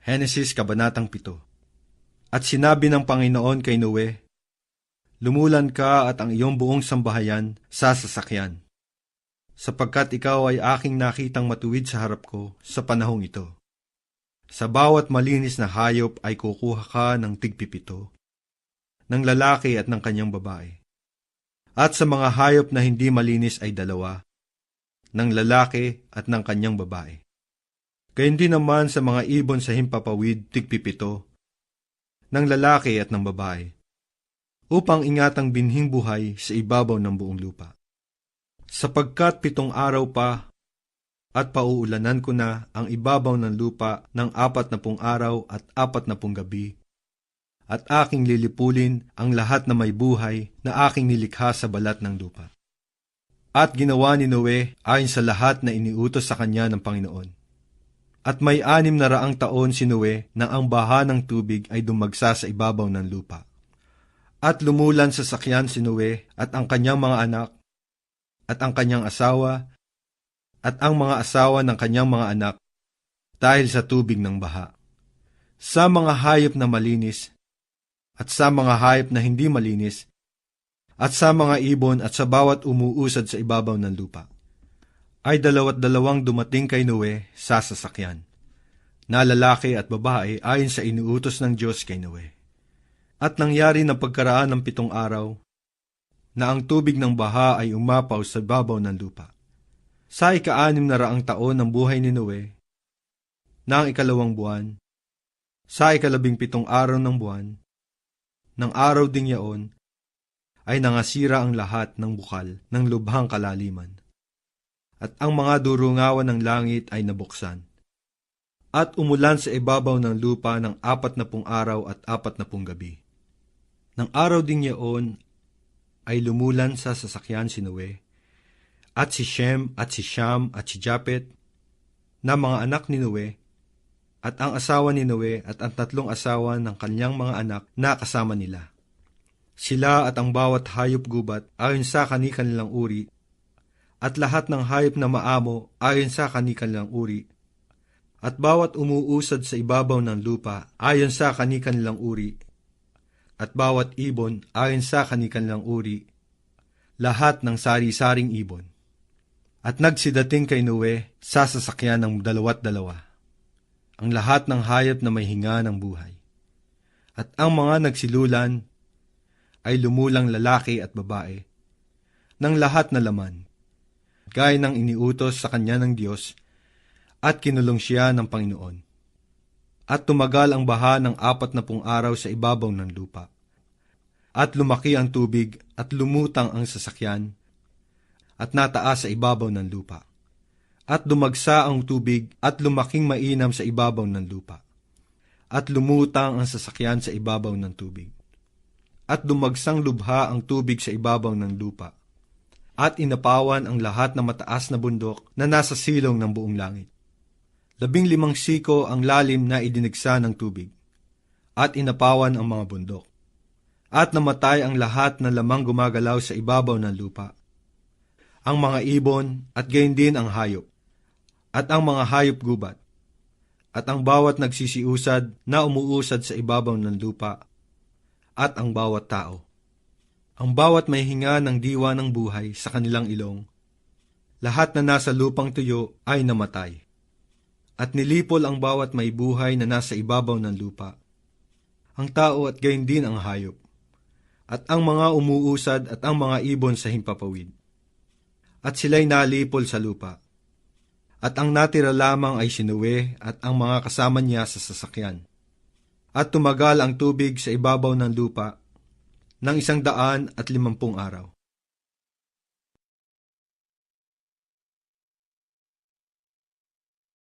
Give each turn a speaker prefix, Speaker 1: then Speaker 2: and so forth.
Speaker 1: Henesis Kabanatang 7. At sinabi ng Panginoon kay Noe, "Lumulan ka at ang iyong buong sambahayan sa sasakyan, sapagkat ikaw ay aking nakitang matuwid sa harap ko sa panahong ito. Sa bawat malinis na hayop ay kukuha ka ng tig-7, ng lalaki at ng kanyang babae. At sa mga hayop na hindi malinis ay 2, ng lalaki at ng kanyang babae. Gayon din naman sa mga ibon sa himpapawid, tig-7, ng lalaki at ng babae, upang ingatang binhing buhay sa ibabaw ng buong lupa. Sapagkat 7 araw pa at pauulanan ko na ang ibabaw ng lupa ng 40 araw at 40 gabi, at aking lilipulin ang lahat na may buhay na aking nilikha sa balat ng lupa." At ginawa ni Noe ayon sa lahat na iniutos sa kanya ng Panginoon. At may 600 taon si Noe nang ang baha ng tubig ay dumagsa sa ibabaw ng lupa. At lumulan sa sakyan si Noe at ang kanyang mga anak, at ang kanyang asawa, at ang mga asawa ng kanyang mga anak, dahil sa tubig ng baha. Sa mga hayop na malinis, at sa mga hayop na hindi malinis, at sa mga ibon at sa bawat umuusad sa ibabaw ng lupa, ay 22 dumating kay Noe sa sasakyan, na lalaki at babae ayon sa inuutos ng Diyos kay Noe. At nangyari na pagkaraan ng 7 araw, na ang tubig ng baha ay umapaw sa babaw ng lupa. Sa 600 taon ng buhay ni Noe, na ang 2 buwan, sa 17 araw ng buwan, ng araw ding yaon, ay nangasira ang lahat ng bukal ng lubhang kalaliman. At ang mga durungawan ng langit ay nabuksan. At umulan sa ibabaw ng lupa ng 40 araw at 40 gabi. Nang araw ding yaon ay lumulan sa sasakyan si Noe, at si Shem at si Sham at si Japet, na mga anak ni Noe, at ang asawa ni Noe at ang 3 asawa ng kanyang mga anak na kasama nila. Sila at ang bawat hayop gubat ayon sa kani-kanilang uri, at lahat ng hayop na maamo ayon sa kani-kanilang uri, at bawat umuusad sa ibabaw ng lupa ayon sa kani-kanilang uri, at bawat ibon ayon sa kani-kanilang uri, lahat ng sari-saring ibon. At nagsidating kay Noe sa sasakyan ng 2 ang lahat ng hayop na may hinga ng buhay. At ang mga nagsilulan ay lumulang lalaki at babae, ng lahat na laman, gaya ng iniutos sa kanya ng Diyos, at kinulong siya ng Panginoon. At tumagal ang baha ng 40 araw sa ibabaw ng lupa. At lumaki ang tubig at lumutang ang sasakyan, at nataas sa ibabaw ng lupa. At dumagsa ang tubig at lumaking mainam sa ibabaw ng lupa. At lumutang ang sasakyan sa ibabaw ng tubig. At dumagsang lubha ang tubig sa ibabaw ng lupa. At inapawan ang lahat ng mataas na bundok na nasa silong ng buong langit. 15 siko ang lalim na idinigsa ng tubig. At inapawan ang mga bundok. At namatay ang lahat na lamang gumagalaw sa ibabaw ng lupa. Ang mga ibon at gayon din ang hayop. At ang mga hayop gubat. At ang bawat nagsisiusad na umuusad sa ibabaw ng lupa. At ang bawat tao. Ang bawat may hinga ng diwa ng buhay sa kanilang ilong. Lahat na nasa lupang tuyo ay namatay. At nilipol ang bawat may buhay na nasa ibabaw ng lupa. Ang tao at gayon din ang hayop. At ang mga umuusad at ang mga ibon sa himpapawid. At sila'y nalipol sa lupa. At ang natira lamang ay si Noe at ang mga kasama niya sa sasakyan. At tumagal ang tubig sa ibabaw ng lupa ng 150 araw.